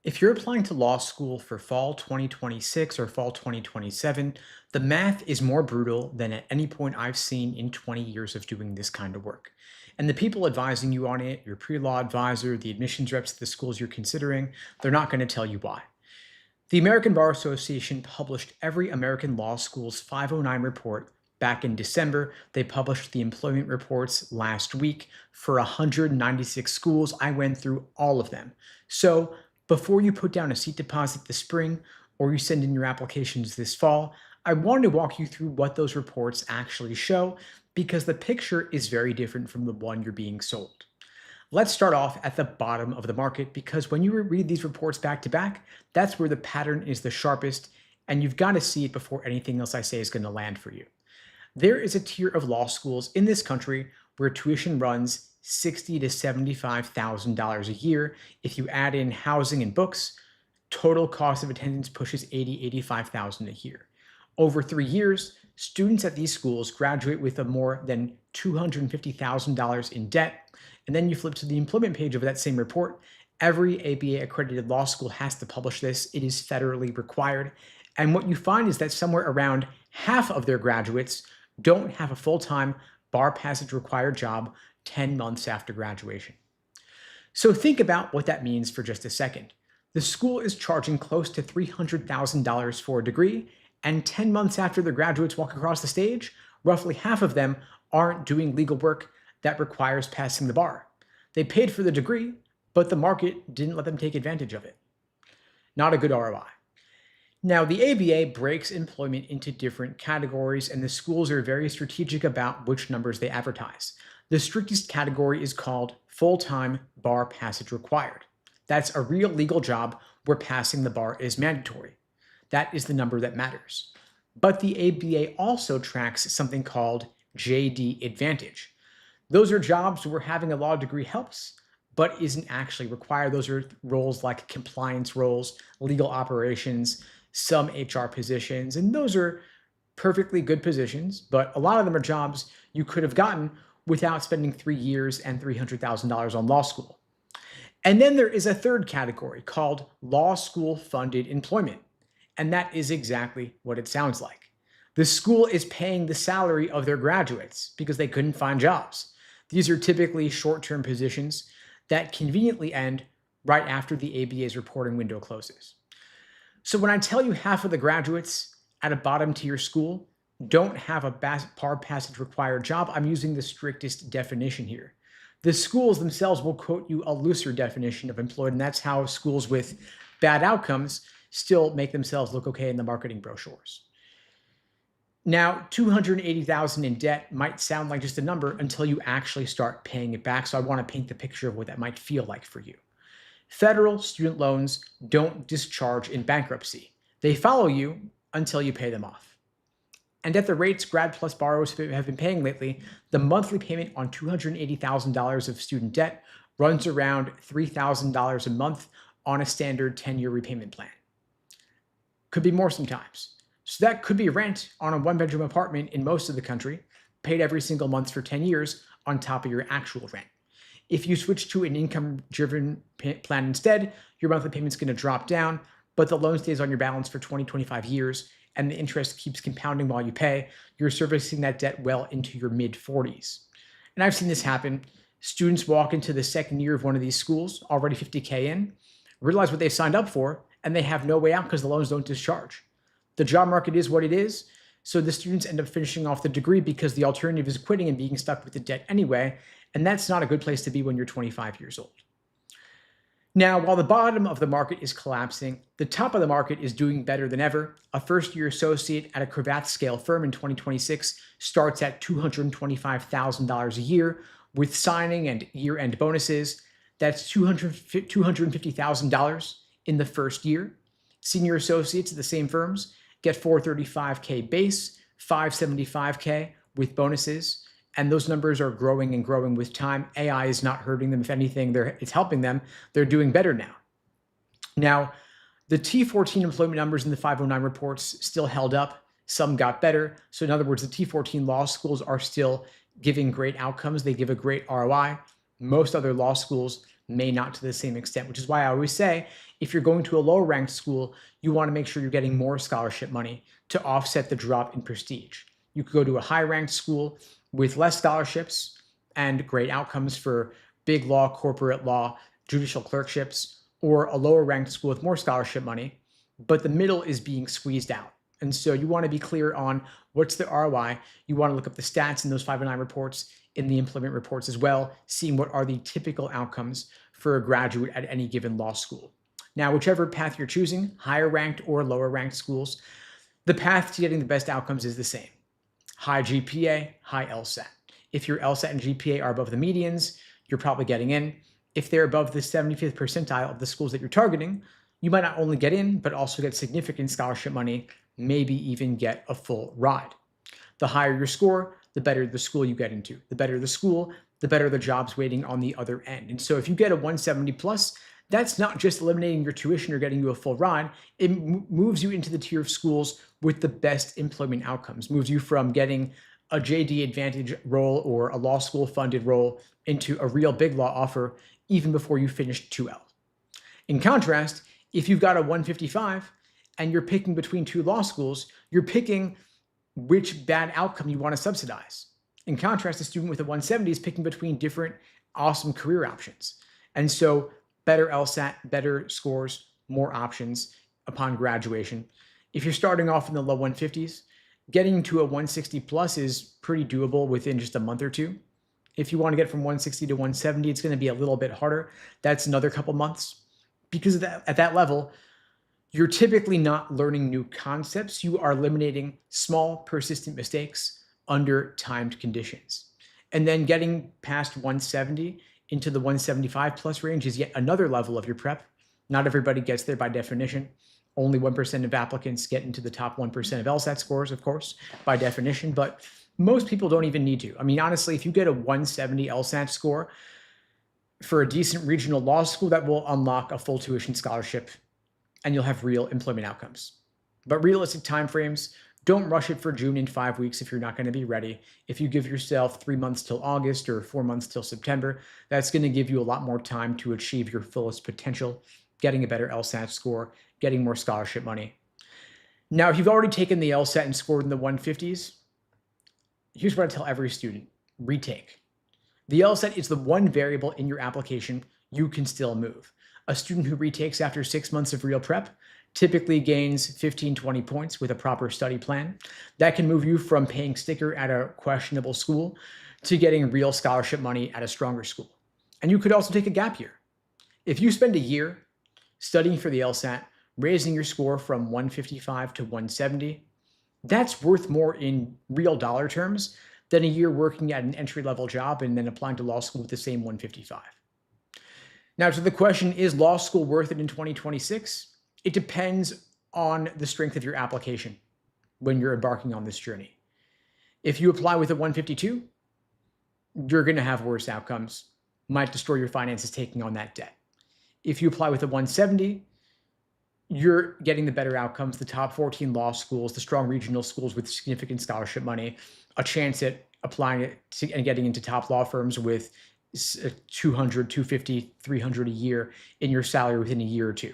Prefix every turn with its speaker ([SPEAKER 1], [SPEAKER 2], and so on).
[SPEAKER 1] If you're applying to law school for fall 2026 or fall 2027, the math is more brutal than at any point I've seen in 20 years of doing this kind of work. And the people advising you on it, your pre-law advisor, the admissions reps at the schools you're considering, they're not going to tell you why. The American Bar Association published every American law school's 509 report back in December. They published the employment reports last week for 196 schools. I went through all of them. So before you put down a seat deposit this spring or you send in your applications this fall, I wanted to walk you through what those reports actually show because the picture is very different from the one you're being sold. Let's start off at the bottom of the market because when you read these reports back to back, that's where the pattern is the sharpest, and you've got to see it before anything else I say is going to land for you. There is a tier of law schools in this country where tuition runs $60,000 to $75,000 a year. If you add in housing and books, total cost of attendance pushes $80,000, $85,000 a year. Over 3 years, students at these schools graduate with more than $250,000 in debt. And then you flip to the employment page of that same report. Every ABA accredited law school has to publish this. It is federally required. And what you find is that somewhere around half of their graduates don't have a full-time bar passage required job 10 months after graduation. So think about what that means for just a second. The school is charging close to $300,000 for a degree, and 10 months after their graduates walk across the stage, roughly half of them aren't doing legal work that requires passing the bar. They paid for the degree, but the market didn't let them take advantage of it. Not a good ROI. Now, the ABA breaks employment into different categories, and the schools are very strategic about which numbers they advertise. The strictest category is called full-time bar passage required. That's a real legal job where passing the bar is mandatory. That is the number that matters. But the ABA also tracks something called JD Advantage. Those are jobs where having a law degree helps, but isn't actually required. Those are roles like compliance roles, legal operations, some HR positions, and those are perfectly good positions, but a lot of them are jobs you could have gotten without spending 3 years and $300,000 on law school. And then there is a third category called law school funded employment, and that is exactly what it sounds like. The school is paying the salary of their graduates because they couldn't find jobs. These are typically short-term positions that conveniently end right after the ABA's reporting window closes. So when I tell you half of the graduates at a bottom tier school don't have a bar passage required job, I'm using the strictest definition here. The schools themselves will quote you a looser definition of employed, and that's how schools with bad outcomes still make themselves look okay in the marketing brochures. Now, $280,000 in debt might sound like just a number until you actually start paying it back. So I want to paint the picture of what that might feel like for you. Federal student loans don't discharge in bankruptcy. They follow you until you pay them off. And at the rates Grad Plus borrowers have been paying lately, the monthly payment on $280,000 of student debt runs around $3,000 a month on a standard 10-year repayment plan. Could be more sometimes. So that could be rent on a one-bedroom apartment in most of the country, paid every single month for 10 years on top of your actual rent. If you switch to an income-driven plan instead, your monthly payment's going to drop down, but the loan stays on your balance for 20, 25 years, and the interest keeps compounding while you pay. You're servicing that debt well into your mid-40s. And I've seen this happen. Students walk into the second year of one of these schools, already 50K in, realize what they've signed up for, and they have no way out because the loans don't discharge. The job market is what it is, so the students end up finishing off the degree because the alternative is quitting and being stuck with the debt anyway, and that's not a good place to be when you're 25 years old. Now, while the bottom of the market is collapsing, the top of the market is doing better than ever. A first-year associate at a Cravath-scale firm in 2026 starts at $225,000 a year with signing and year-end bonuses. That's $250,000 in the first year. Senior associates at the same firms get $435K base, $575K with bonuses, and those numbers are growing and growing with time. AI is not hurting them. If anything, it's helping them. They're doing better now. Now, the T14 employment numbers in the 509 reports still held up. Some got better. So in other words, the T14 law schools are still giving great outcomes. They give a great ROI. Most other law schools may not to the same extent, which is why I always say if you're going to a lower ranked school, you want to make sure you're getting more scholarship money to offset the drop in prestige. You could go to a high ranked school with less scholarships and great outcomes for big law, corporate law, judicial clerkships, or a lower ranked school with more scholarship money, but the middle is being squeezed out. And so you want to be clear on what's the ROI. You want to look up the stats in those 509 reports, in the employment reports as well, seeing what are the typical outcomes for a graduate at any given law school. Now, whichever path you're choosing, higher ranked or lower ranked schools, the path to getting the best outcomes is the same. High GPA, high LSAT. If your LSAT and GPA are above the medians, you're probably getting in. If they're above the 75th percentile of the schools that you're targeting, you might not only get in, but also get significant scholarship money, maybe even get a full ride. The higher your score, the better the school you get into. The better the school, the better the jobs waiting on the other end. And so if you get a 170 plus, that's not just eliminating your tuition or getting you a full ride. It moves you into the tier of schools with the best employment outcomes, moves you from getting a JD Advantage role or a law school funded role into a real big law offer even before you finish 2L. In contrast, if you've got a 155 and you're picking between two law schools, you're picking which bad outcome you want to subsidize. In contrast, a student with a 170 is picking between different awesome career options. And so better LSAT, better scores, more options upon graduation. If you're starting off in the low 150s, getting to a 160 plus is pretty doable within just a month or two. If you want to get from 160 to 170, it's going to be a little bit harder. That's another couple months. Because at that level, you're typically not learning new concepts. You are eliminating small, persistent mistakes under timed conditions. And then getting past 170 into the 175 plus range is yet another level of your prep. Not everybody gets there by definition. Only 1% of applicants get into the top 1% of LSAT scores, of course, by definition, but most people don't even need to. I mean, honestly, if you get a 170 LSAT score for a decent regional law school, that will unlock a full tuition scholarship and you'll have real employment outcomes. But realistic timeframes, don't rush it for June in 5 weeks if you're not going to be ready. If you give yourself 3 months till August or 4 months till September, that's going to give you a lot more time to achieve your fullest potential, getting a better LSAT score, getting more scholarship money. Now, if you've already taken the LSAT and scored in the 150s, here's what I tell every student: retake. The LSAT is the one variable in your application you can still move. A student who retakes after 6 months of real prep typically gains 15, 20 points with a proper study plan. That can move you from paying sticker at a questionable school to getting real scholarship money at a stronger school. And you could also take a gap year. If you spend a year studying for the LSAT, raising your score from 155 to 170, that's worth more in real dollar terms than a year working at an entry-level job and then applying to law school with the same 155. Now, to the question, is law school worth it in 2026? It depends on the strength of your application when you're embarking on this journey. If you apply with a 152, you're going to have worse outcomes, might destroy your finances taking on that debt. If you apply with a 170, you're getting the better outcomes, the top 14 law schools, the strong regional schools with significant scholarship money, a chance at applying it to, and getting into top law firms with 200, 250, 300 a year in your salary within a year or two.